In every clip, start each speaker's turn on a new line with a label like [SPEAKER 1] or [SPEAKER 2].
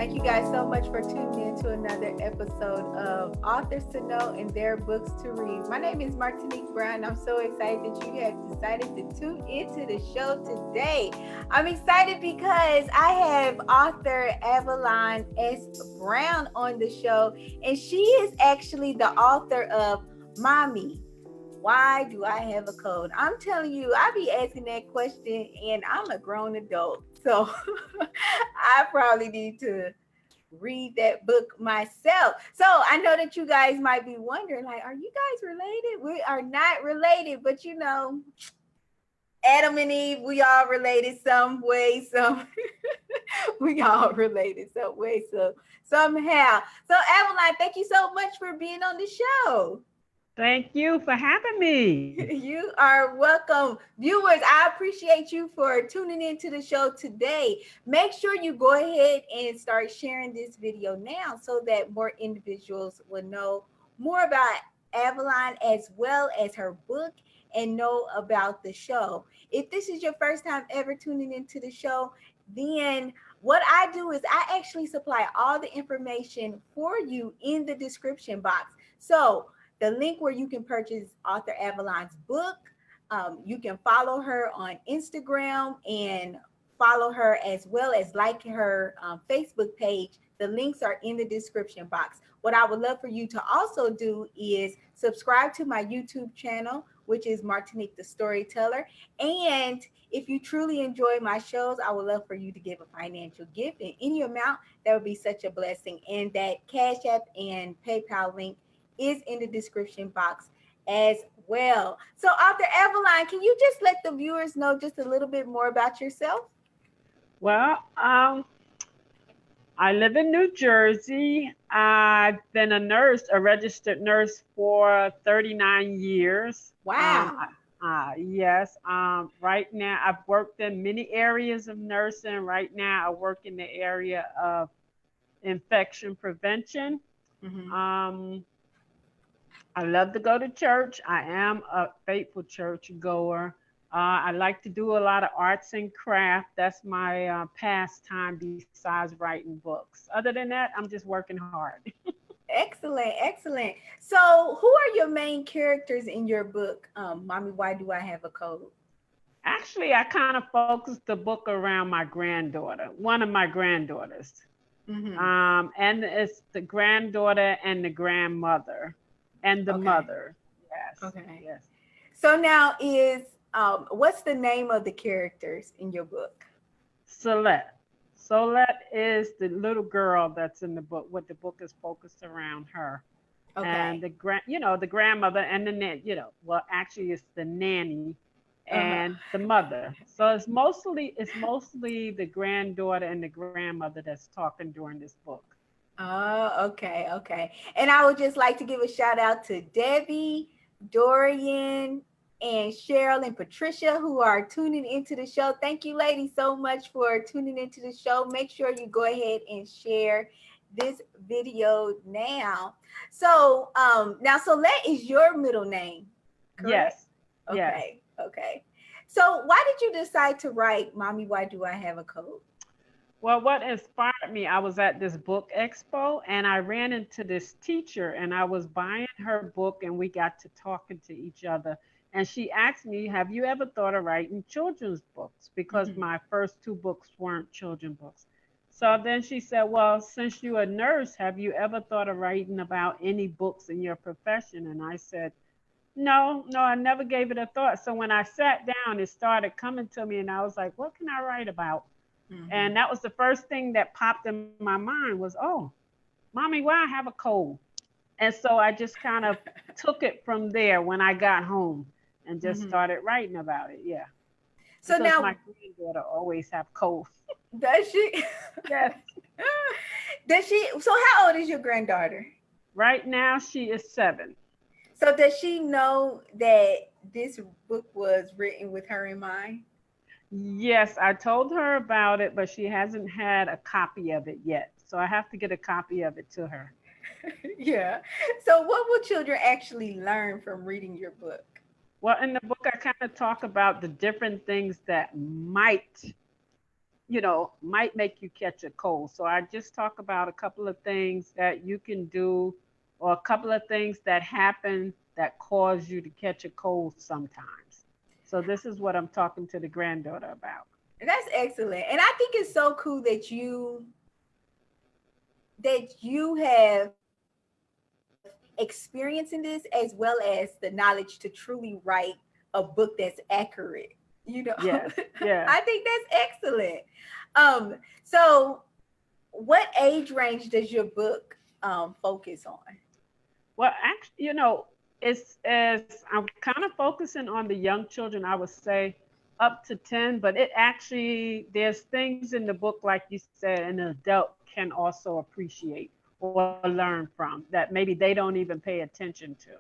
[SPEAKER 1] Thank you guys so much for tuning in to another episode of Authors to Know and Their Books to Read. My name is Martinique Brown. I'm so excited that you have decided to tune into the show today. I'm excited because I have author Avalon S. Brown on the show, and she is actually the author of Mommy, Why Do I Have a Cold? I'm telling you, I be asking that question and I'm a grown adult. So I probably need to read that book myself. So I know that you guys might be wondering, like, are you guys related? We are not related, but you know, Adam and Eve, we all related some way, some we all related some way, so somehow. So Avalon, thank you so much for being on the show.
[SPEAKER 2] Thank you for having me.
[SPEAKER 1] You are welcome. Viewers, I appreciate you for tuning into the show today. Make sure you go ahead and start sharing this video now so that more individuals will know more about Avalon as well as her book and know about the show. If this is your first time ever tuning into the show, then what I do is I actually supply all the information for you in the description box. So the link where you can purchase author Avalon's book. You can follow her on Instagram and follow her as well as like her Facebook page. The links are in the description box. What I would love for you to also do is subscribe to my YouTube channel, which is Martinique the Storyteller. And if you truly enjoy my shows, I would love for you to give a financial gift in any amount. That would be such a blessing. And that Cash App and PayPal link is in the description box as well. So, author Avalon, can you just let the viewers know just a little bit more about yourself?
[SPEAKER 2] Well, I live in New Jersey. I've been a nurse, a registered nurse for 39 years.
[SPEAKER 1] Wow.
[SPEAKER 2] Yes. Right now, I've worked in many areas of nursing. Right now, I work in the area of infection prevention.
[SPEAKER 1] Mm-hmm.
[SPEAKER 2] I love to go to church. I am a faithful church goer. I like to do a lot of arts and craft. That's my pastime besides writing books. Other than that, I'm just working hard.
[SPEAKER 1] Excellent, excellent. So, who are your main characters in your book, Mommy, Why Do I Have a Code?
[SPEAKER 2] Actually, I kind of focused the book around my granddaughter, one of my granddaughters.
[SPEAKER 1] Mm-hmm.
[SPEAKER 2] And it's the granddaughter and the grandmother and the
[SPEAKER 1] Okay,
[SPEAKER 2] mother. Yes,
[SPEAKER 1] okay.
[SPEAKER 2] yes.
[SPEAKER 1] So now is what's the name of the characters in your book?
[SPEAKER 2] Solette. Solette is the little girl that's in the book. What the book is focused around her, and
[SPEAKER 1] Okay.
[SPEAKER 2] the grandmother and the well, actually, it's the nanny
[SPEAKER 1] Uh-huh.
[SPEAKER 2] and the mother. So it's mostly the granddaughter and the grandmother that's talking during this book.
[SPEAKER 1] Oh, okay, okay. And I would just like to give a shout out to Debbie, Dorian, and Cheryl and Patricia who are tuning into the show. Thank you, ladies, so much for tuning into the show. Make sure you go ahead and share this video now. So, now Solette is your middle name, correct?
[SPEAKER 2] Yes, yes.
[SPEAKER 1] Okay, okay. So, why did you decide to write "Mommy, Why Do I Have a Code"?
[SPEAKER 2] Well, what inspired me, I was at this book expo and I ran into this teacher and I was buying her book and we got to talking to each other. And she asked me, have you ever thought of writing children's books? Because
[SPEAKER 1] Mm-hmm.
[SPEAKER 2] my first two books weren't children books. So then she said, well, since you're a nurse, have you ever thought of writing about any books in your profession? And I said, no, no, I never gave it a thought. So when I sat down, it started coming to me and I was like, what can I write about?
[SPEAKER 1] Mm-hmm.
[SPEAKER 2] And that was the first thing that popped in my mind was, oh, mommy, why I have a cold. And so I just kind of took it from there when I got home and just
[SPEAKER 1] Mm-hmm.
[SPEAKER 2] started writing about it. Yeah,
[SPEAKER 1] So
[SPEAKER 2] because my
[SPEAKER 1] now,
[SPEAKER 2] granddaughter always have cold.
[SPEAKER 1] does she?
[SPEAKER 2] Yes.
[SPEAKER 1] Does she? So how old is your granddaughter?
[SPEAKER 2] Right now she is 7.
[SPEAKER 1] So does she know that this book was written with her in mind?
[SPEAKER 2] Yes, I told her about it, but she hasn't had a copy of it yet. So I have to get a copy of it to her.
[SPEAKER 1] Yeah. So what will children actually learn from reading your book?
[SPEAKER 2] Well, in the book, I kind of talk about the different things that might might make you catch a cold. So I just talk about a couple of things that you can do, or a couple of things that happen that cause you to catch a cold sometimes. So this is what I'm talking to the granddaughter about.
[SPEAKER 1] That's excellent. And I think it's so cool that you have experience in this as well as the knowledge to truly write a book that's accurate.
[SPEAKER 2] Yes,
[SPEAKER 1] I
[SPEAKER 2] yeah.
[SPEAKER 1] think that's excellent. So what age range does your book focus on?
[SPEAKER 2] Well, actually, it's as I'm kind of focusing on the young children, I would say up to 10, but it actually, there's things in the book, like you said, an adult can also appreciate or learn from that maybe they don't even pay attention to.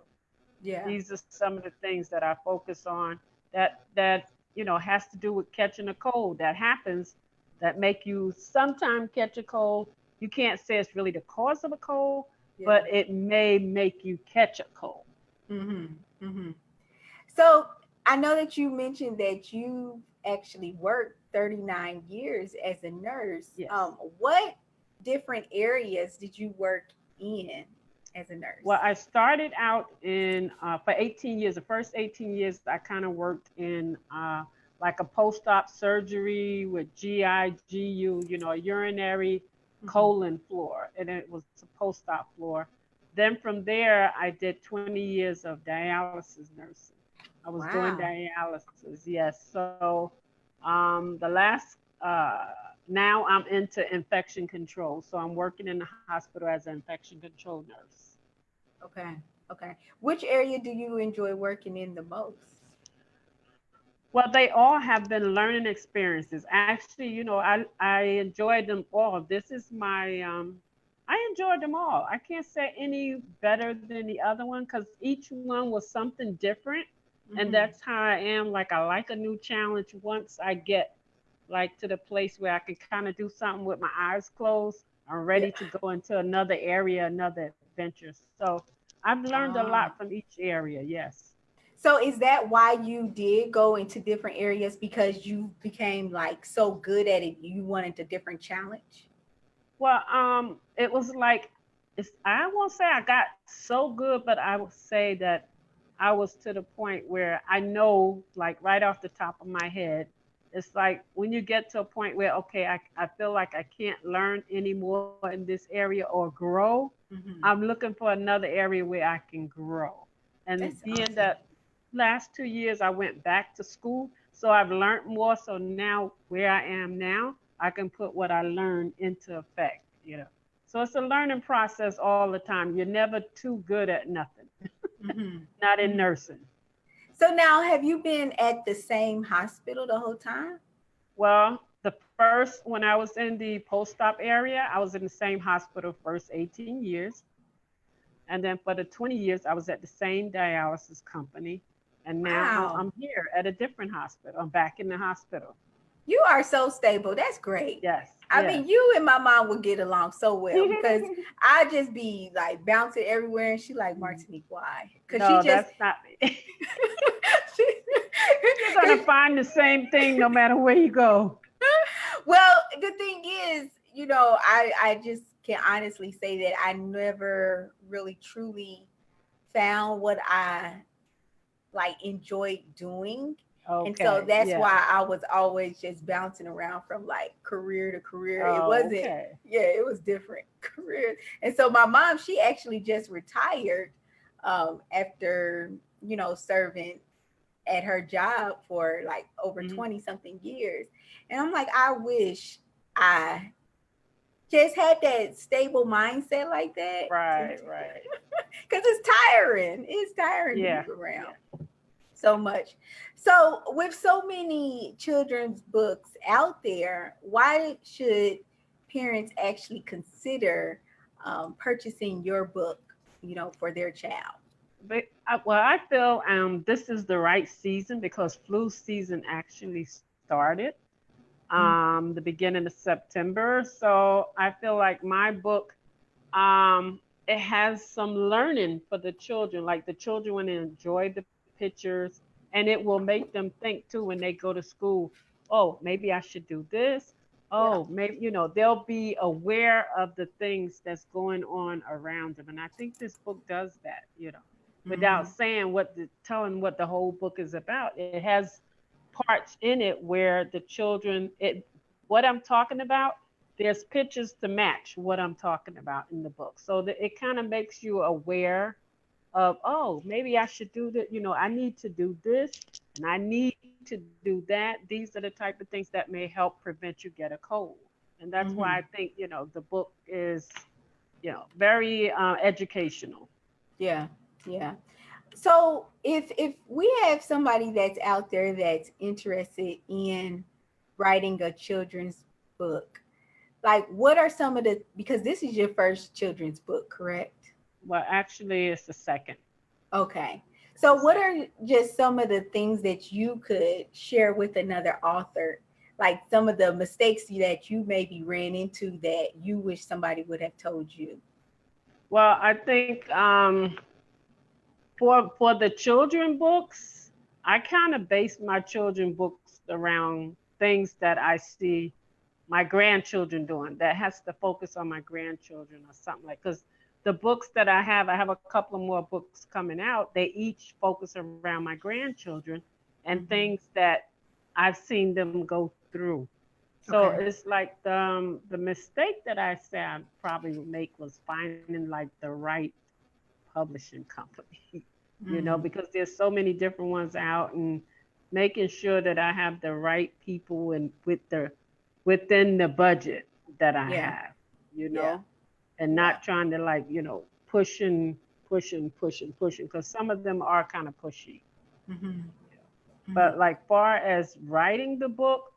[SPEAKER 1] Yeah.
[SPEAKER 2] These are some of the things that I focus on that has to do with catching a cold that happens that make you sometimes catch a cold. You can't say it's really the cause of a cold,
[SPEAKER 1] Yeah.
[SPEAKER 2] but it may make you catch a cold.
[SPEAKER 1] Mm-hmm. Mm-hmm. So I know that you mentioned that you actually worked 39 years as a nurse.
[SPEAKER 2] Yes.
[SPEAKER 1] What different areas did you work in as a
[SPEAKER 2] Well,
[SPEAKER 1] nurse?
[SPEAKER 2] I started out in for 18 years. The first 18 years, I kind of worked in like a post-op surgery with GIGU, a urinary
[SPEAKER 1] Mm-hmm.
[SPEAKER 2] colon floor, and it was a post-op floor. Then from there, I did 20 years of dialysis nursing. I was doing
[SPEAKER 1] Wow.
[SPEAKER 2] dialysis, yes. So the last now I'm into infection control. So I'm working in the hospital as an infection control nurse.
[SPEAKER 1] Okay. Okay. Which area do you enjoy working in the most?
[SPEAKER 2] Well, they all have been learning experiences. Actually, I enjoyed them all. This is my I enjoyed them all. I can't say any better than the other one because each one was something different, and
[SPEAKER 1] Mm-hmm.
[SPEAKER 2] that's how I am. Like I like a new challenge. Once I get like to the place where I can kind of do something with my eyes closed, I'm
[SPEAKER 1] Yeah.
[SPEAKER 2] ready to go into another area, another adventure. So I've learned a lot
[SPEAKER 1] Ah.
[SPEAKER 2] from each area. Yes.
[SPEAKER 1] So is that why you did go into different areas because you became like so good at it, you wanted a different challenge?
[SPEAKER 2] Well, it was like I won't say I got so good, but I would say that I was to the point where I know, like right off the top of my head, it's like when you get to a point where okay, I feel like I can't learn anymore in this area or grow, I'm
[SPEAKER 1] Mm-hmm.
[SPEAKER 2] looking for another area where I can grow. And
[SPEAKER 1] That's
[SPEAKER 2] being
[SPEAKER 1] awesome.
[SPEAKER 2] that last 2 years I went back to school, so I've learned more. So now where I am now, I can put what I learned into effect. So it's a learning process all the time. You're never too good at nothing,
[SPEAKER 1] Mm-hmm.
[SPEAKER 2] not in
[SPEAKER 1] Mm-hmm.
[SPEAKER 2] nursing.
[SPEAKER 1] So now, have you been at the same hospital the whole time?
[SPEAKER 2] Well, the first, when I was in the post op area, I was in the same hospital first 18 years. And then for the 20 years, I was at the same dialysis company. And now I'm
[SPEAKER 1] Wow.
[SPEAKER 2] here at a different hospital. I'm back in the hospital.
[SPEAKER 1] You are so stable. That's great.
[SPEAKER 2] Yes,
[SPEAKER 1] I
[SPEAKER 2] yes.
[SPEAKER 1] mean, you and my mom would get along so well because I just be like bouncing everywhere, and she like Martinique. Why? Because she
[SPEAKER 2] No,
[SPEAKER 1] just,
[SPEAKER 2] that's not me.
[SPEAKER 1] she,
[SPEAKER 2] You're going to find the same thing no matter where you go.
[SPEAKER 1] well, the thing is, I just can honestly say that I never really truly found what I like enjoyed doing. And so
[SPEAKER 2] Okay,
[SPEAKER 1] that's
[SPEAKER 2] yeah.
[SPEAKER 1] why I was always just bouncing around from like career to career. It
[SPEAKER 2] Oh,
[SPEAKER 1] wasn't,
[SPEAKER 2] okay.
[SPEAKER 1] yeah, it was different careers. And so my mom, she actually just retired after, serving at her job for like over
[SPEAKER 2] Mhm.
[SPEAKER 1] 20 something years. And I'm like, I wish I just had that stable mindset like that.
[SPEAKER 2] Right, right.
[SPEAKER 1] Because it's tiring. It's tiring to
[SPEAKER 2] Yeah,
[SPEAKER 1] move around
[SPEAKER 2] yeah.
[SPEAKER 1] so much. So, with so many children's books out there, why should parents actually consider purchasing your book, for their child?
[SPEAKER 2] But well, I feel this is the right season because flu season actually started
[SPEAKER 1] Mm.
[SPEAKER 2] the beginning of September. So I feel like my book it has some learning for the children. Like the children want to enjoy the pictures, and it will make them think too when they go to school. Oh, maybe I should do this,
[SPEAKER 1] Yeah.
[SPEAKER 2] oh, maybe, they'll be aware of the things that's going on around them. And I think this book does that, without
[SPEAKER 1] Hmm.
[SPEAKER 2] saying telling what the whole book is about. It has parts in it where the children, what I'm talking about, there's pictures to match what I'm talking about in the book. So that it kind of makes you aware of, oh, maybe I should do that. I need to do this and I need to do that. These are the type of things that may help prevent you get a cold. And that's why I
[SPEAKER 1] Hmm.
[SPEAKER 2] think, the book is, very educational.
[SPEAKER 1] Yeah. Yeah. So if we have somebody that's out there that's interested in writing a children's book, like what are some of the, because this is your first children's book, correct?
[SPEAKER 2] Well, actually, it's the second.
[SPEAKER 1] Okay.
[SPEAKER 2] It's
[SPEAKER 1] So
[SPEAKER 2] the
[SPEAKER 1] what
[SPEAKER 2] second.
[SPEAKER 1] are just some of the things that you could share with another author? Like some of the mistakes that you maybe ran into that you wish somebody would have told you.
[SPEAKER 2] Well, I think for the children books, I kind of base my children books around things that I see my grandchildren doing that has to focus on my grandchildren or something like, because the books that I have a couple of more books coming out. They each focus around my grandchildren and
[SPEAKER 1] Hmm.
[SPEAKER 2] things that I've seen them go through. So
[SPEAKER 1] Okay.
[SPEAKER 2] it's like the mistake that I say I probably would make was finding like the right publishing company,
[SPEAKER 1] Mm.
[SPEAKER 2] because there's so many different ones out, and making sure that I have the right people and within the budget that I
[SPEAKER 1] Yeah.
[SPEAKER 2] have,
[SPEAKER 1] Yeah.
[SPEAKER 2] and
[SPEAKER 1] Yeah.
[SPEAKER 2] not trying to like, pushing, because some of them are kind of pushy.
[SPEAKER 1] Hmm. Hmm.
[SPEAKER 2] But like far as writing the book,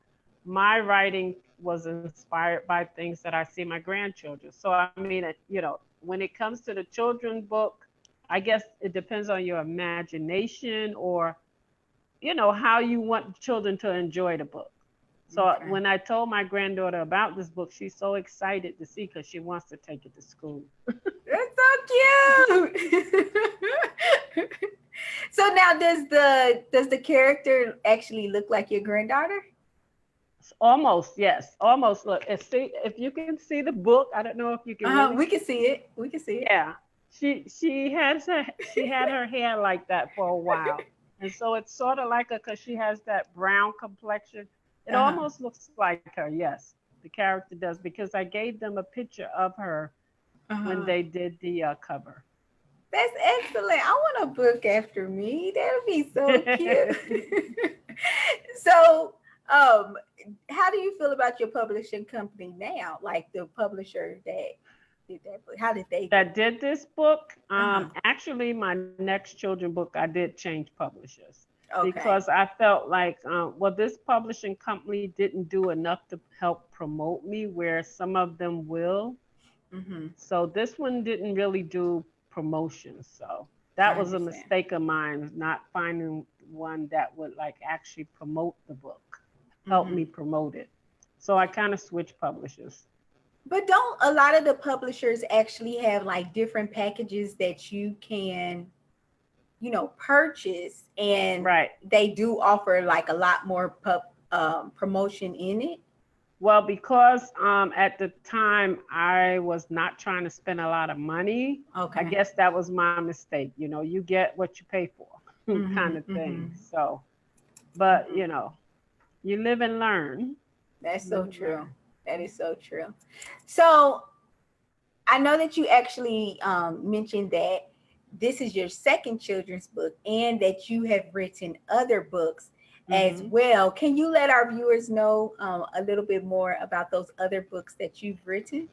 [SPEAKER 2] my writing was inspired by things that I see my grandchildren. So I mean, when it comes to the children book, I guess it depends on your imagination or how you want children to enjoy the book. So
[SPEAKER 1] Okay.
[SPEAKER 2] when I told my granddaughter about this book, she's so excited to see because she wants to take it to school.
[SPEAKER 1] That's so cute. So now does the character actually look like your granddaughter?
[SPEAKER 2] Almost, yes, almost. Look, if you can see the book, I don't know if you can really
[SPEAKER 1] We
[SPEAKER 2] see.
[SPEAKER 1] can see it. We can see it.
[SPEAKER 2] Yeah, she had her hair like that for a while, and so it's sort of like her because she has that brown complexion. It
[SPEAKER 1] Uh-huh.
[SPEAKER 2] almost looks like her. Yes, the character does, because I gave them a picture of her when
[SPEAKER 1] Uh-huh.
[SPEAKER 2] they did the cover.
[SPEAKER 1] That's excellent. I want a book after me. That'll be so cute. So, how do you feel about your publishing company now? Like the publisher that did that book. How did they do?
[SPEAKER 2] That did this book.
[SPEAKER 1] Uh-huh.
[SPEAKER 2] Actually, my next children book, I did change publishers because
[SPEAKER 1] Okay.
[SPEAKER 2] I felt like, well, this publishing company didn't do enough to help promote me, where some of them will.
[SPEAKER 1] Mm-hmm.
[SPEAKER 2] So this one didn't really do promotion. So that
[SPEAKER 1] I
[SPEAKER 2] was a
[SPEAKER 1] understand.
[SPEAKER 2] mistake of mine, not finding one that would like actually promote the book, help
[SPEAKER 1] Mm-hmm.
[SPEAKER 2] me promote it. So I kind of switched publishers.
[SPEAKER 1] But don't a lot of the publishers actually have like different packages that you can, purchase, and
[SPEAKER 2] Right.
[SPEAKER 1] they do offer like a lot more promotion in it?
[SPEAKER 2] Well, because at the time I was not trying to spend a lot of money, I
[SPEAKER 1] Okay.
[SPEAKER 2] guess that was my mistake. You get what you pay for, kind
[SPEAKER 1] Mm-hmm.
[SPEAKER 2] of
[SPEAKER 1] Mm-hmm.
[SPEAKER 2] thing. So, but
[SPEAKER 1] Mm-hmm.
[SPEAKER 2] you live and learn.
[SPEAKER 1] That's so
[SPEAKER 2] Live and
[SPEAKER 1] true.
[SPEAKER 2] learn.
[SPEAKER 1] That is so true. So I know that you actually mentioned that this is your second children's book and that you have written other books as
[SPEAKER 2] Hmm.
[SPEAKER 1] well. Can you let our viewers know a little bit more about those other books that you've written?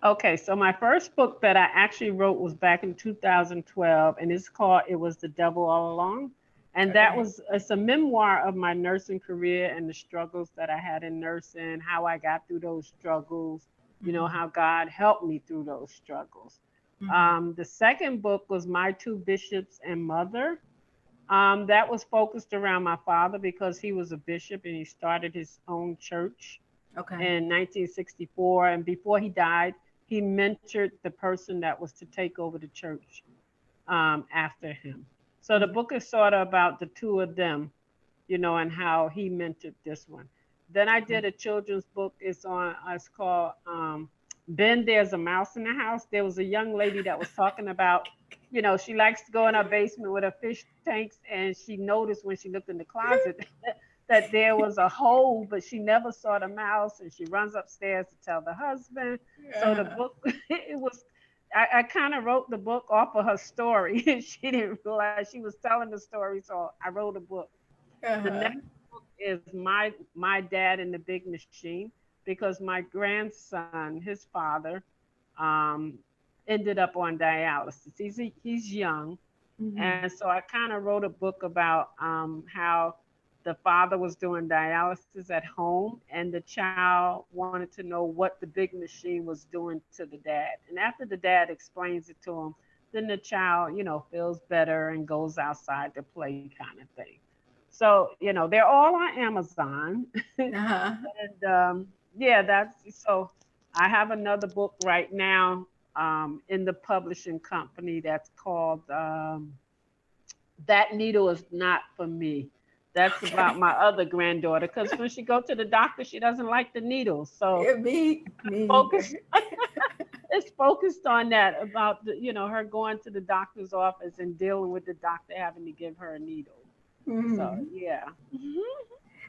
[SPEAKER 2] Okay, so my first book that I actually wrote was back in 2012, and it's called "It Was the Devil All Along," and
[SPEAKER 1] Okay.
[SPEAKER 2] it's a memoir of my nursing career and the struggles that I had in nursing, how I got through those struggles,
[SPEAKER 1] Mm-hmm.
[SPEAKER 2] how God helped me through those struggles.
[SPEAKER 1] Mm-hmm.
[SPEAKER 2] The second book was My Two Bishops and Mother. That was focused around my father because he was a bishop and he started his own church
[SPEAKER 1] Okay.
[SPEAKER 2] in 1964. And before he died, he mentored the person that was to take over the church after him. So the
[SPEAKER 1] Mm-hmm.
[SPEAKER 2] book is sort of about the two of them, and how he mentored this one. Then I did a children's book. It's called Ben, There's a Mouse in the House. There was a young lady that was talking about, she likes to go in her basement with her fish tanks, and she noticed when she looked in the closet that there was a hole, but she never saw the mouse, and she runs upstairs to tell the husband. So the
[SPEAKER 1] Uh-huh.
[SPEAKER 2] book, it was, I kind of wrote the book off of her story. She didn't realize she was telling the story, so I wrote a book. The
[SPEAKER 1] Uh-huh.
[SPEAKER 2] next book is my dad and the big machine, because my grandson, his father, um, ended up on dialysis. He's young,
[SPEAKER 1] Mhm.
[SPEAKER 2] and so I kind of wrote a book about how the father was doing dialysis at home, and the child wanted to know what the big machine was doing to the dad. And after the dad explains it to him, then the child, feels better and goes outside to play, kind of thing. So, they're all on Amazon.
[SPEAKER 1] Uh-huh.
[SPEAKER 2] And yeah, that's so. I have another book right now in the publishing company that's called That Needle Is Not for Me. That's about
[SPEAKER 1] Okay.
[SPEAKER 2] my other granddaughter, because when she go to the doctor, she doesn't like the needles. So
[SPEAKER 1] Yeah, me
[SPEAKER 2] focus
[SPEAKER 1] either.
[SPEAKER 2] it's focused on that, about her going to the doctor's office and dealing with the doctor having to give her a needle. So
[SPEAKER 1] Mhm.
[SPEAKER 2] yeah.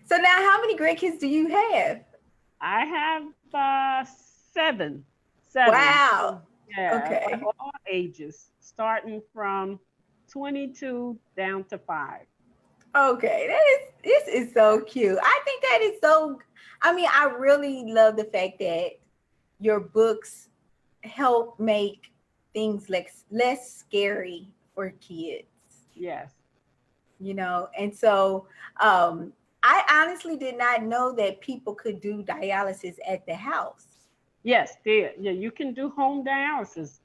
[SPEAKER 1] So now, how many grandkids do you have?
[SPEAKER 2] I have seven, seven.
[SPEAKER 1] Wow.
[SPEAKER 2] Yeah,
[SPEAKER 1] Okay.
[SPEAKER 2] all ages, starting from 22 down to 5.
[SPEAKER 1] Okay. This is so cute. I think that is so. I mean, I really love the fact that your books help make things like less scary for kids.
[SPEAKER 2] Yes,
[SPEAKER 1] And so I honestly did not know that people could do dialysis at the house.
[SPEAKER 2] yes, yeah, you can do home dialysis.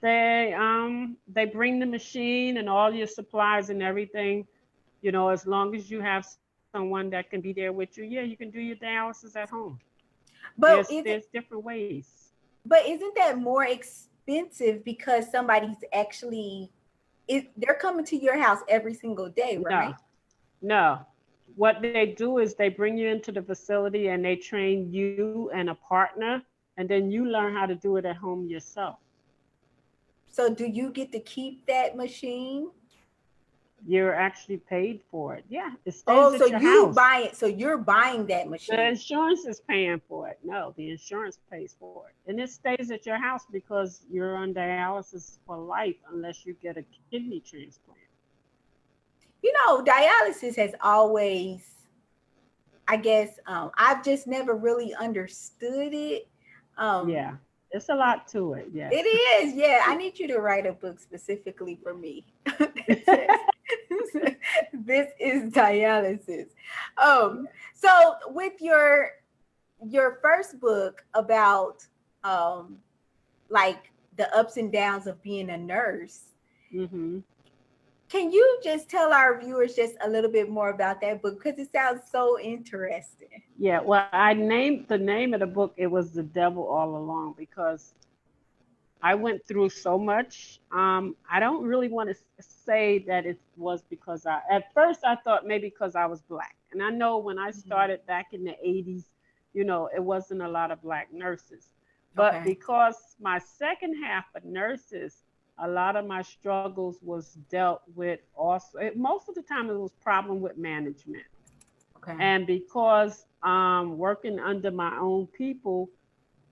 [SPEAKER 2] They bring the machine and all your supplies and everything. As long as you have someone that can be there with you, yeah, you can do your dialysis at home. There's
[SPEAKER 1] But
[SPEAKER 2] there's different ways.
[SPEAKER 1] isn't that more expensive because somebody's actually they're coming to your house every single day,
[SPEAKER 2] No,
[SPEAKER 1] right?
[SPEAKER 2] no. What they do is they bring you into the facility and they train you and a partner, and then you learn how to do it at home yourself.
[SPEAKER 1] So do you get to keep that machine?
[SPEAKER 2] You're actually paid for it. Yeah, it stays
[SPEAKER 1] Oh, so
[SPEAKER 2] at your
[SPEAKER 1] you
[SPEAKER 2] house.
[SPEAKER 1] buy it. So you're buying that
[SPEAKER 2] The
[SPEAKER 1] machine.
[SPEAKER 2] insurance is paying for it. No, the insurance pays for it. And it stays at your house because you're on dialysis for life unless you get a kidney transplant.
[SPEAKER 1] Dialysis has always, I guess, I've just never really understood it. Um,
[SPEAKER 2] Yeah, it's a lot to it.
[SPEAKER 1] it
[SPEAKER 2] Yes.
[SPEAKER 1] is, yeah. I need you to write a book specifically for me that says this is dialysis. So with your first book about um like the ups and downs of being a nurse,
[SPEAKER 2] Hmm.
[SPEAKER 1] can you just tell our viewers just a little bit more about that book because it sounds so interesting?
[SPEAKER 2] Yeah, well, I named the name of the book, it was The Devil All Along, because I went through so much. I don't really want to say that it was because at first I thought maybe because I was black. And I know when I
[SPEAKER 1] Mhm.
[SPEAKER 2] started back in the 80s, it wasn't a lot of black nurses. But
[SPEAKER 1] Okay.
[SPEAKER 2] because my second half of nurses, a lot of my struggles was dealt with also. Most of the time it was problem with management.
[SPEAKER 1] Okay.
[SPEAKER 2] And because working under my own people,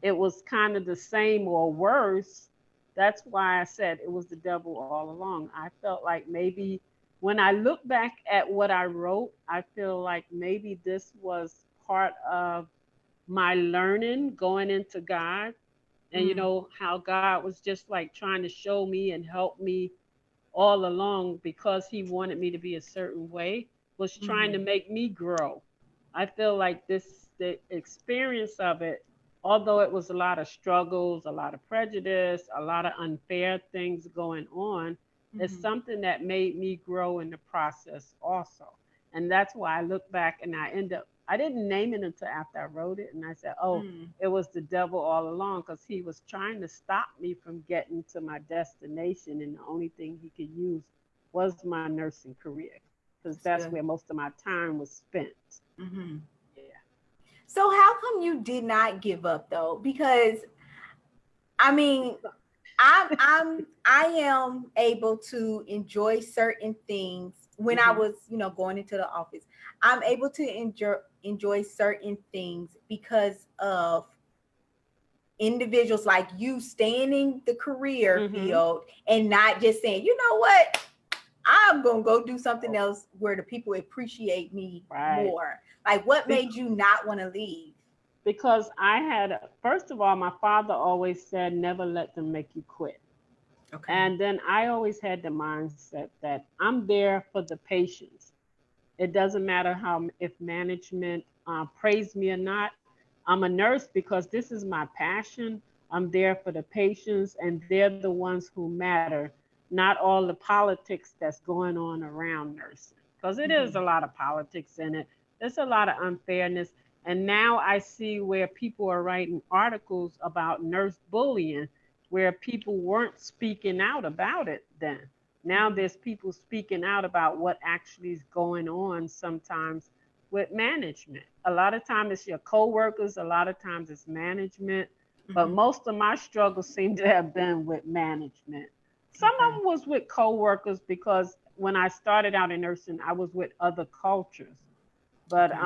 [SPEAKER 2] it was kind of the same or worse. That's why I said it was the devil all along. I felt like maybe when I look back at what I wrote, I feel like maybe this was part of my learning going into God. And
[SPEAKER 1] Mm.
[SPEAKER 2] how God was just like trying to show me and help me all along, because he wanted me to be a certain way, was trying to
[SPEAKER 1] Mhm.
[SPEAKER 2] make me grow. I feel like the experience of it, although it was a lot of struggles, a lot of prejudice, a lot of unfair things going on, is
[SPEAKER 1] Mhm.
[SPEAKER 2] something that made me grow in the process also. And that's why I look back and I didn't name it until after I wrote it. And I said, oh,
[SPEAKER 1] Mm.
[SPEAKER 2] it was the devil all along, because he was trying to stop me from getting to my destination. And the only thing he could use was my nursing career, because
[SPEAKER 1] That's
[SPEAKER 2] that's
[SPEAKER 1] good.
[SPEAKER 2] where most of my time was spent.
[SPEAKER 1] Mhm.
[SPEAKER 2] Yeah.
[SPEAKER 1] So how come you did not give up though? Because I mean, I am able to enjoy certain things when I
[SPEAKER 2] Hmm.
[SPEAKER 1] was, going into the office. I'm able to enjoy certain things because of individuals like you staying in the career
[SPEAKER 2] Hmm.
[SPEAKER 1] field and not just saying, you know what, I'm gonna go do something else where the people appreciate me
[SPEAKER 2] Right.
[SPEAKER 1] more. Like, what
[SPEAKER 2] Be-
[SPEAKER 1] made you not want to leave?
[SPEAKER 2] because first of all, my father always said, never let them make you quit.
[SPEAKER 1] Okay.
[SPEAKER 2] And then I always had the mindset that I'm there for the patients. It doesn't matter how if management praise me or not. I'm a nurse because this is my passion. I'm there for the patients, and they're the ones who matter, not all the politics that's going on around nursing. Because it is
[SPEAKER 1] Mm-hmm.
[SPEAKER 2] a lot of politics in it. There's a lot of unfairness. And now I see where people are writing articles about nurse bullying, where people weren't speaking out about it then. Now
[SPEAKER 1] Mm-hmm.
[SPEAKER 2] there's people speaking out about what actually is going on sometimes with management. A lot of times it's your coworkers, a lot of times it's management, but
[SPEAKER 1] Mm-hmm.
[SPEAKER 2] most of my struggles seem to have been with management. Some of
[SPEAKER 1] Okay.
[SPEAKER 2] them was with coworkers because when I started out in nursing, I was with other cultures. But
[SPEAKER 1] Okay.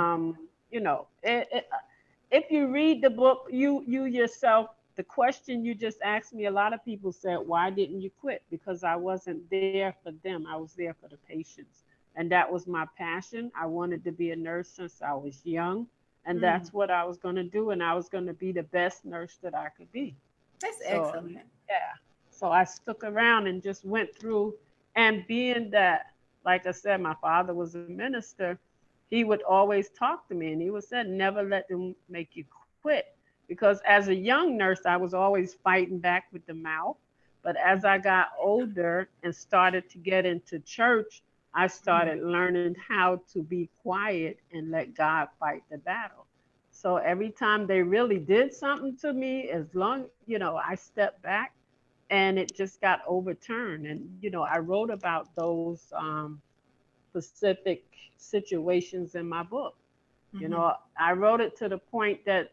[SPEAKER 2] if you read the book, you yourself, the question you just asked me, a lot of people said, "Why didn't you quit?" Because I wasn't there for them. I was there for the patients, and that was my passion. I wanted to be a nurse since I was young, and
[SPEAKER 1] Mm,
[SPEAKER 2] that's what I was going to do, and I was going to be the best nurse that I could be.
[SPEAKER 1] that's
[SPEAKER 2] So
[SPEAKER 1] excellent.
[SPEAKER 2] yeah, so I stuck around and just went through, and being that, like I said, my father was a minister, he would always talk to me and he would say, never let them make you quit. Because as a young nurse, I was always fighting back with the mouth. But as I got older and started to get into church, I
[SPEAKER 1] Mm-hmm.
[SPEAKER 2] started learning how to be quiet and let God fight the battle. So every time they really did something to me, as long, I stepped back and it just got overturned. And, I wrote about those specific situations in my book.
[SPEAKER 1] Mm-hmm.
[SPEAKER 2] I wrote it to the point that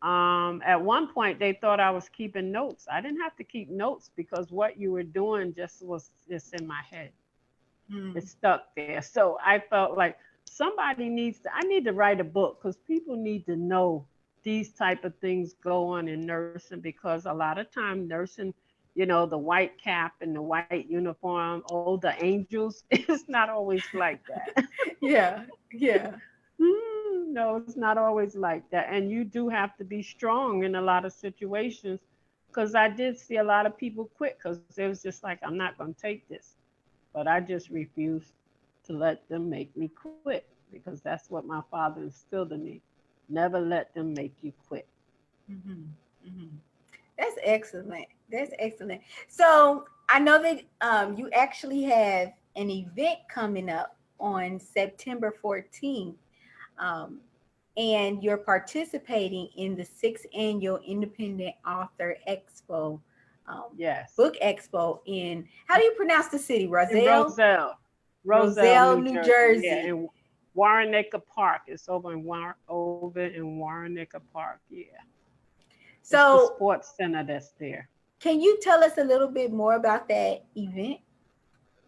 [SPEAKER 2] at one point they thought I was keeping notes. I didn't have to keep notes because what you were doing just was just in my head. It
[SPEAKER 1] Mm.
[SPEAKER 2] stuck there. So I felt like I need to write a book because people need to know these type of things go on in nursing, because a lot of time nursing, the white cap and the white uniform, oh, the angels, it's not always like that.
[SPEAKER 1] Yeah. Yeah.
[SPEAKER 2] No, it's not always like that. And you do have to be strong in a lot of situations, because I did see a lot of people quit because it was just like, I'm not going to take this. But I just refused to let them make me quit, because that's what my father instilled in me. Never let them make you quit.
[SPEAKER 1] Mm-hmm. Mm-hmm. That's excellent. That's excellent. So I know that you actually have an event coming up on September 14th. Um, and you're participating in the sixth annual Independent Author Expo, um,
[SPEAKER 2] Yes.
[SPEAKER 1] book expo in, how do you pronounce the city?
[SPEAKER 2] In
[SPEAKER 1] Roselle?
[SPEAKER 2] Roselle,
[SPEAKER 1] Roselle,
[SPEAKER 2] New
[SPEAKER 1] New
[SPEAKER 2] Jersey. Yeah,
[SPEAKER 1] Jersey.
[SPEAKER 2] in Warrenacre Park. It's over in Warrenacre Park. Yeah. It's the
[SPEAKER 1] So
[SPEAKER 2] sports center that's there.
[SPEAKER 1] can you tell us a little bit more about that event?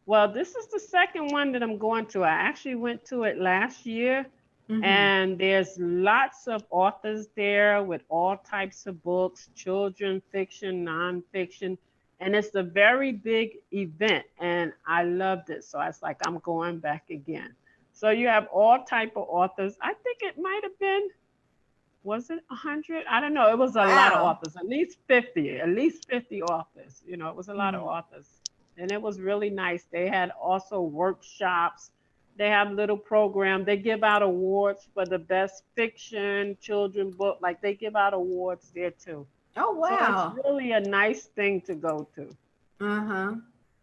[SPEAKER 2] Well, this is the second one that I'm going to. I actually went to it last year,
[SPEAKER 1] Mm-hmm.
[SPEAKER 2] and there's lots of authors there with all types of books, children fiction, nonfiction, and it's a very big event, and I loved it. So I was like, I'm going back again. So you have all type of authors. I think it might have been, was it 100? I don't know. It was a lot of
[SPEAKER 1] Wow.
[SPEAKER 2] authors, at least 50 authors. It was a lot of
[SPEAKER 1] Mm-hmm.
[SPEAKER 2] authors. And it was really nice. They had also workshops. They have little program. They give out awards for the best fiction children book. Like they give out awards there too.
[SPEAKER 1] Oh
[SPEAKER 2] So it's
[SPEAKER 1] wow.
[SPEAKER 2] really a nice thing to go to.
[SPEAKER 1] Uh-huh.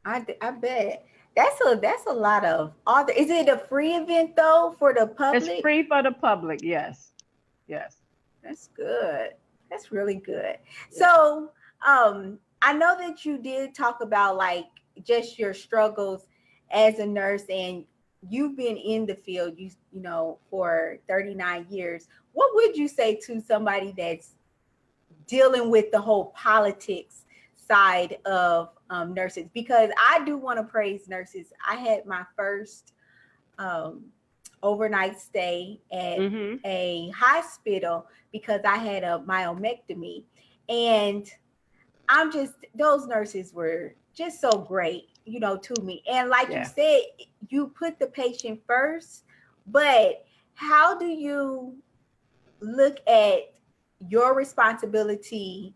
[SPEAKER 1] I bet. That's a lot of author. Is it a free event though for the
[SPEAKER 2] It's
[SPEAKER 1] public?
[SPEAKER 2] free for the public. Yes. Yes.
[SPEAKER 1] That's good. That's really good.
[SPEAKER 2] Yeah.
[SPEAKER 1] So, I know that you did talk about like just your struggles as a nurse, and you've been in the field, for 39 years. what would you say to somebody that's dealing with the whole politics side of nurses? Because I do want to praise nurses. I had my first um, overnight stay at
[SPEAKER 2] Mm-hmm.
[SPEAKER 1] a hospital because I had a myomectomy. And I'm just, those nurses were just so great, to me. And like you
[SPEAKER 2] Yeah.
[SPEAKER 1] said, you put the patient first, but how do you look at your responsibility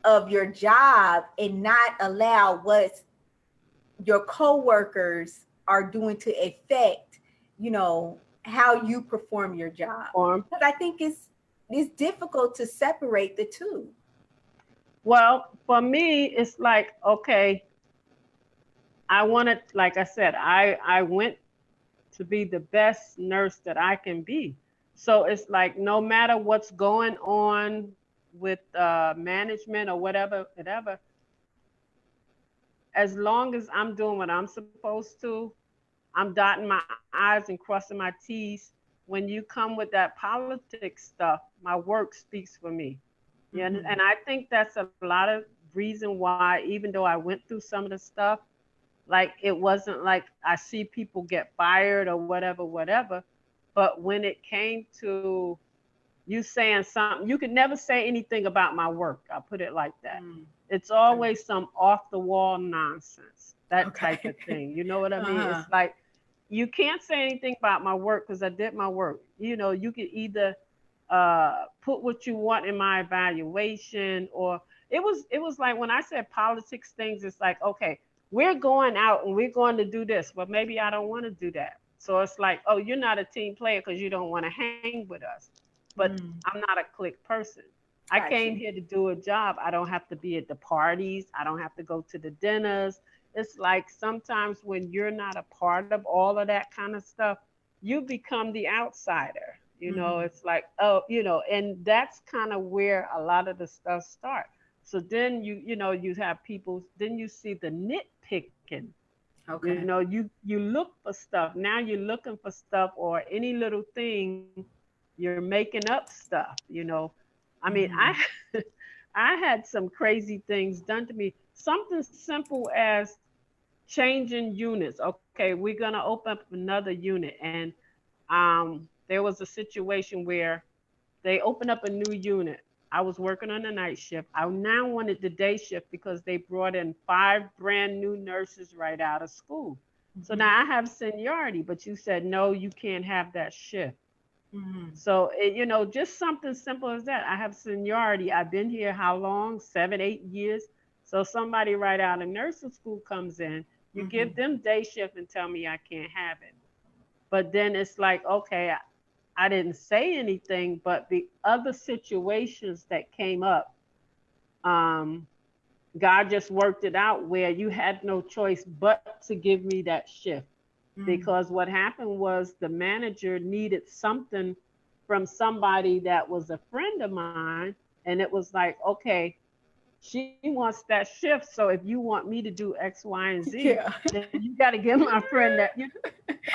[SPEAKER 1] of your job and not allow what your coworkers are doing to affect, how you perform your job?
[SPEAKER 2] Form.
[SPEAKER 1] Because I think it's difficult to separate the two.
[SPEAKER 2] Well, for me, it's like, okay, I wanted, like I said, I went to be the best nurse that I can be. So it's like no matter what's going on with management or whatever, as long as I'm doing what I'm supposed to, I'm dotting my I's and crossing my T's. When you come with that politics stuff, my work speaks for me. Yeah,
[SPEAKER 1] Mm-hmm.
[SPEAKER 2] and I think that's a lot of reason why, even though I went through some of the stuff, like it wasn't like I see people get fired or whatever. But when it came to you saying something, you could never say anything about my work. I'll put it like that.
[SPEAKER 1] Mm.
[SPEAKER 2] It's always some off the wall nonsense, that type
[SPEAKER 1] Okay.
[SPEAKER 2] of thing. You know what I mean?
[SPEAKER 1] Uh-huh.
[SPEAKER 2] It's like you can't say anything about my work because I did my work. You know, you could either put what you want in my evaluation, or it was like when I said politics things, it's like, okay, we're going out and we're going to do this, but maybe I don't want to do that. So it's like, oh, you're not a team player because you don't want to hang with us. But
[SPEAKER 1] Mm.
[SPEAKER 2] I'm not a click person. I
[SPEAKER 1] Got
[SPEAKER 2] came
[SPEAKER 1] you.
[SPEAKER 2] here to do a job. I don't have to be at the parties. I don't have to go to the dinners. It's like sometimes when you're not a part of all of that kind of stuff, you become the outsider. You know,
[SPEAKER 1] Mm-hmm.
[SPEAKER 2] it's like, oh, and that's kind of where a lot of the stuff start. So then you have people, then you see the nitpicking.
[SPEAKER 1] Okay.
[SPEAKER 2] You look for stuff. Now you're looking for stuff or any little thing, you're making up stuff. I mean,
[SPEAKER 1] Mm-hmm.
[SPEAKER 2] I had some crazy things done to me. Something simple as changing units. Okay, we're gonna open up another unit, and there was a situation where they opened up a new unit. I was working on the night shift. I now wanted the day shift because they brought in 5 brand new nurses right out of school. So
[SPEAKER 1] Mm-hmm.
[SPEAKER 2] now I have seniority, but you said no, you can't have that shift.
[SPEAKER 1] Mm-hmm.
[SPEAKER 2] So just something simple as that. I have seniority. I've been here how long? 7, 8 years. So somebody right out of nursing school comes in, you
[SPEAKER 1] Mm-hmm.
[SPEAKER 2] give them day shift and tell me I can't have it. But then it's like, okay, I didn't say anything, but the other situations that came up, um, God just worked it out where you had no choice but to give me that shift.
[SPEAKER 1] Mm.
[SPEAKER 2] Because what happened was the manager needed something from somebody that was a friend of mine. And it was like, okay, she wants that shift. So if you want me to do X, Y, and Z,
[SPEAKER 1] Yeah.
[SPEAKER 2] then you got to give my friend that.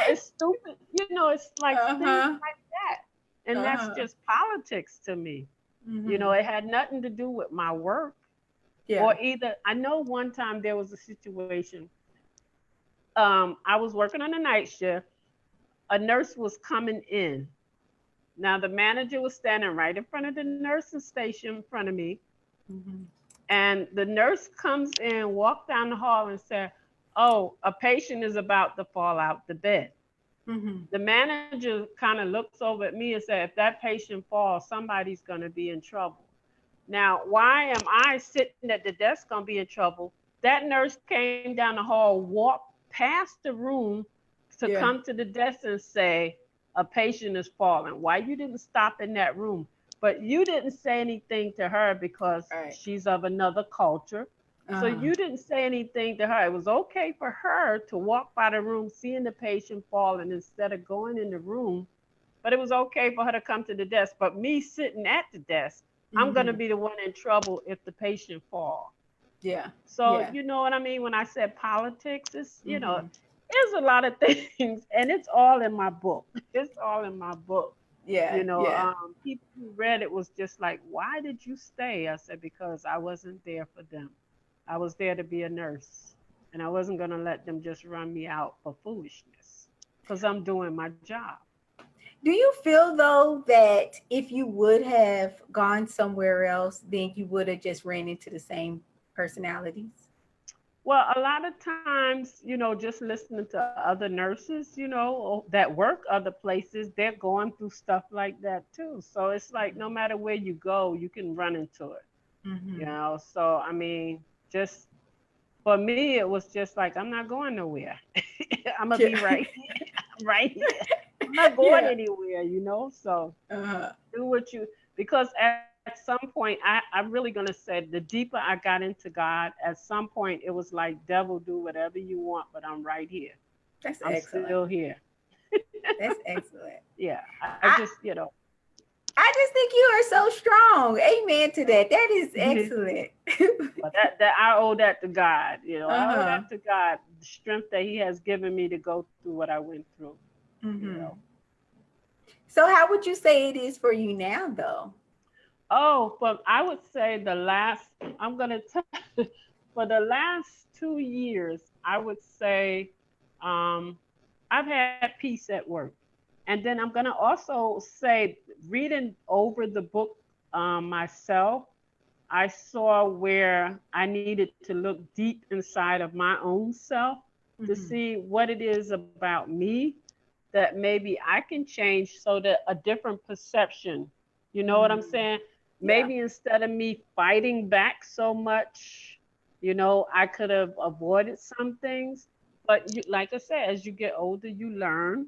[SPEAKER 2] It's stupid. It's like things
[SPEAKER 1] Uh-huh.
[SPEAKER 2] like that. And that's
[SPEAKER 1] Uh-huh.
[SPEAKER 2] just politics to me.
[SPEAKER 1] Mm-hmm.
[SPEAKER 2] It had nothing to do with my work
[SPEAKER 1] Yeah.
[SPEAKER 2] or either. I know one time there was a situation. I was working on a night shift. A nurse was coming in. Now the manager was standing right in front of the nursing station in front of me.
[SPEAKER 1] Mm-hmm.
[SPEAKER 2] And the nurse comes in, walked down the hall and said, "Oh, a patient is about to fall out the bed."
[SPEAKER 1] Mm-hmm.
[SPEAKER 2] The manager kind of looks over at me and said, "If that patient falls, somebody's going to be in trouble." Now, why am I sitting at the desk going to be in trouble? That nurse came down the hall, walked past the room to
[SPEAKER 1] Yeah.
[SPEAKER 2] come to the desk and say, "A patient is falling." Why you didn't stop in that room? But you didn't say anything to her because
[SPEAKER 1] All right.
[SPEAKER 2] she's of another culture. So
[SPEAKER 1] Uh-huh.
[SPEAKER 2] you didn't say anything to her. It was okay for her to walk by the room, seeing the patient falling instead of going in the room. But it was okay for her to come to the desk. But me sitting at the desk, I'm going to
[SPEAKER 1] Mm-hmm.
[SPEAKER 2] be the one in trouble if the patient fall.
[SPEAKER 1] Yeah.
[SPEAKER 2] So
[SPEAKER 1] Yeah.
[SPEAKER 2] you know what I mean when I said politics.
[SPEAKER 1] Mm-hmm.
[SPEAKER 2] There's a lot of things, and it's all in my book. It's all in my book.
[SPEAKER 1] Yeah, yeah.
[SPEAKER 2] People who read it was just like, why did you stay? I said, because I wasn't there for them. I was there to be a nurse, and I wasn't going to let them just run me out for foolishness because I'm doing my job.
[SPEAKER 1] Do you feel though that if you would have gone somewhere else, then you would have just ran into the same personalities?
[SPEAKER 2] Well, a lot of times, just listening to other nurses, that work other places, they're going through stuff like that too. So it's like no matter where you go, you can run into it.
[SPEAKER 1] Mm-hmm.
[SPEAKER 2] So I mean, just for me, it was just like I'm not going nowhere. I'm gonna
[SPEAKER 1] Yeah.
[SPEAKER 2] be right, right here. I'm not going
[SPEAKER 1] Yeah.
[SPEAKER 2] anywhere. So
[SPEAKER 1] Uh-huh.
[SPEAKER 2] do what you because at some point I'm really gonna say the deeper I got into God, at some point it was like, devil, do whatever you want, but I'm right here.
[SPEAKER 1] That's
[SPEAKER 2] I'm still
[SPEAKER 1] excellent.
[SPEAKER 2] here.
[SPEAKER 1] That's excellent.
[SPEAKER 2] Yeah. I just,
[SPEAKER 1] I I just think you are so strong. Amen to that. That is excellent.
[SPEAKER 2] but that I owe that to God. I owe
[SPEAKER 1] Uh-huh.
[SPEAKER 2] that to God, the strength that He has given me to go through what I went through. You
[SPEAKER 1] Mm-hmm.
[SPEAKER 2] know.
[SPEAKER 1] So how would you say it is for you now though?
[SPEAKER 2] Oh, but I would say I'm gonna tell for the last 2 years, I would say um, I've had peace at work. And then I'm going to also say, reading over the book myself, I saw where I needed to look deep inside of my own self to
[SPEAKER 1] Mm-hmm.
[SPEAKER 2] see what it is about me that maybe I can change so that a different perception, you know what I'm
[SPEAKER 1] Mm-hmm.
[SPEAKER 2] saying?
[SPEAKER 1] Yeah.
[SPEAKER 2] Maybe instead of me fighting back so much, I could have avoided some things. But like I said, as you get older, you learn.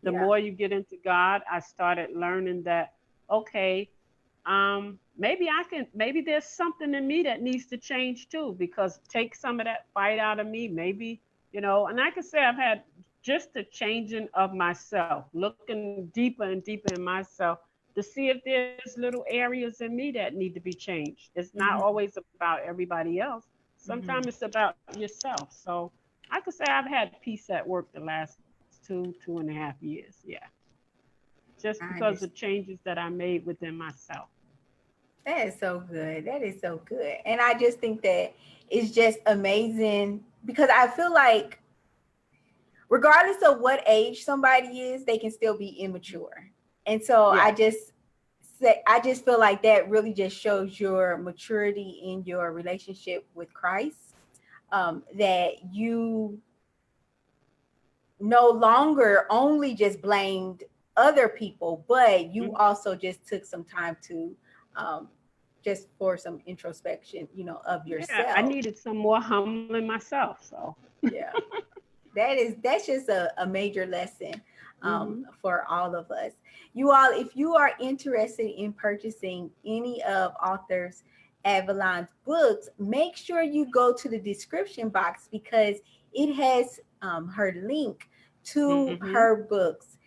[SPEAKER 2] The
[SPEAKER 1] Yeah.
[SPEAKER 2] more you get into God, I started learning that, okay, maybe there's something in me that needs to change too, because take some of that fight out of me, maybe, and I can say I've had just the changing of myself, looking deeper and deeper in myself to see if there's little areas in me that need to be changed. It's not always
[SPEAKER 1] Mm-hmm.
[SPEAKER 2] about everybody else. Sometimes it's
[SPEAKER 1] Mm-hmm.
[SPEAKER 2] about yourself. So I could say I've had peace at work the last 2.5 years. Yeah. Just because
[SPEAKER 1] I
[SPEAKER 2] of
[SPEAKER 1] understand.
[SPEAKER 2] changes that I made within myself.
[SPEAKER 1] That is so good. That is so good. And I just think that it's just amazing because I feel like regardless of what age somebody is, they can still be immature. And so
[SPEAKER 2] Yes.
[SPEAKER 1] I just feel like that really just shows your maturity in your relationship with Christ. That you no longer only just blamed other people, but you
[SPEAKER 2] Mhm.
[SPEAKER 1] also just took some time to um, just for some introspection, of
[SPEAKER 2] Yeah, I
[SPEAKER 1] yourself.
[SPEAKER 2] needed some more humbling myself. So.
[SPEAKER 1] Yeah, that's just a major lesson
[SPEAKER 2] Hmm.
[SPEAKER 1] for all of us. You all, if you are interested in purchasing any of authors Avalon's books, make sure you go to the description box because it has her link to
[SPEAKER 2] Hmm.
[SPEAKER 1] her books.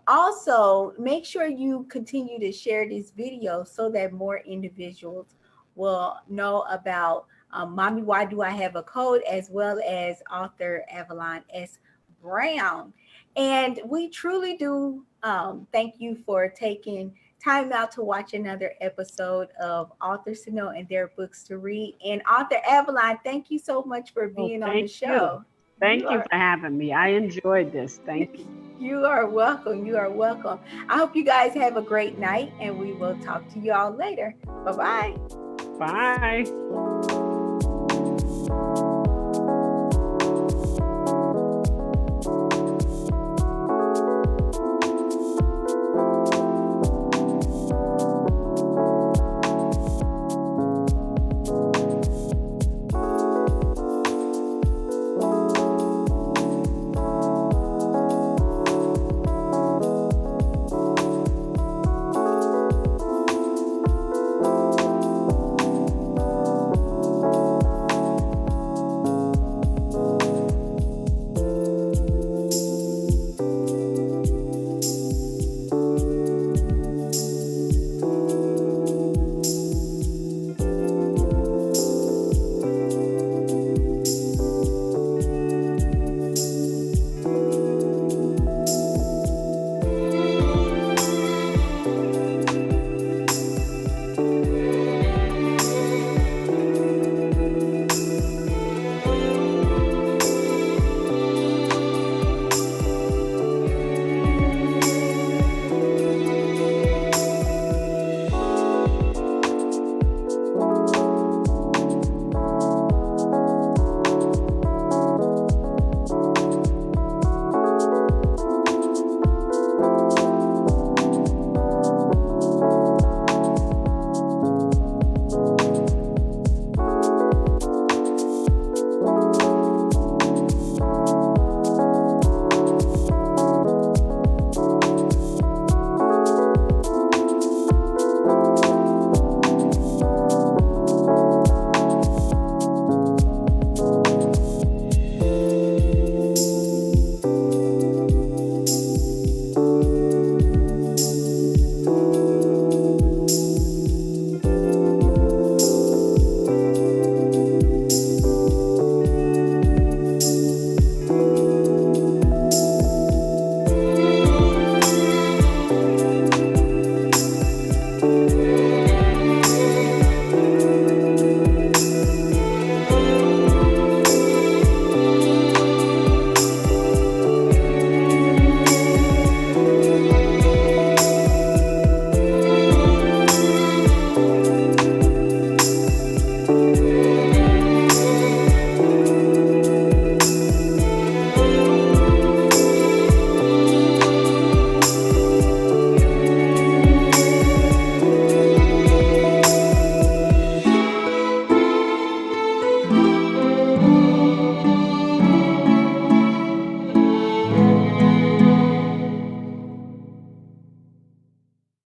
[SPEAKER 1] Also, make sure you continue to share this video so that more individuals will know about Mommy, Why Do I Have a Code, as well as author Avalon S. Brown. And we truly do thank you for taking time out to watch another episode of Authors to Know and Their Books to Read. And author Avalon, thank you so much for
[SPEAKER 2] Oh,
[SPEAKER 1] being on the
[SPEAKER 2] thank you.
[SPEAKER 1] show. You
[SPEAKER 2] Thank you
[SPEAKER 1] are
[SPEAKER 2] for having me. I enjoyed this. Thank you.
[SPEAKER 1] you are welcome. You are welcome. I hope you guys have a great night and we will talk to you all later. Bye-bye.
[SPEAKER 2] Bye.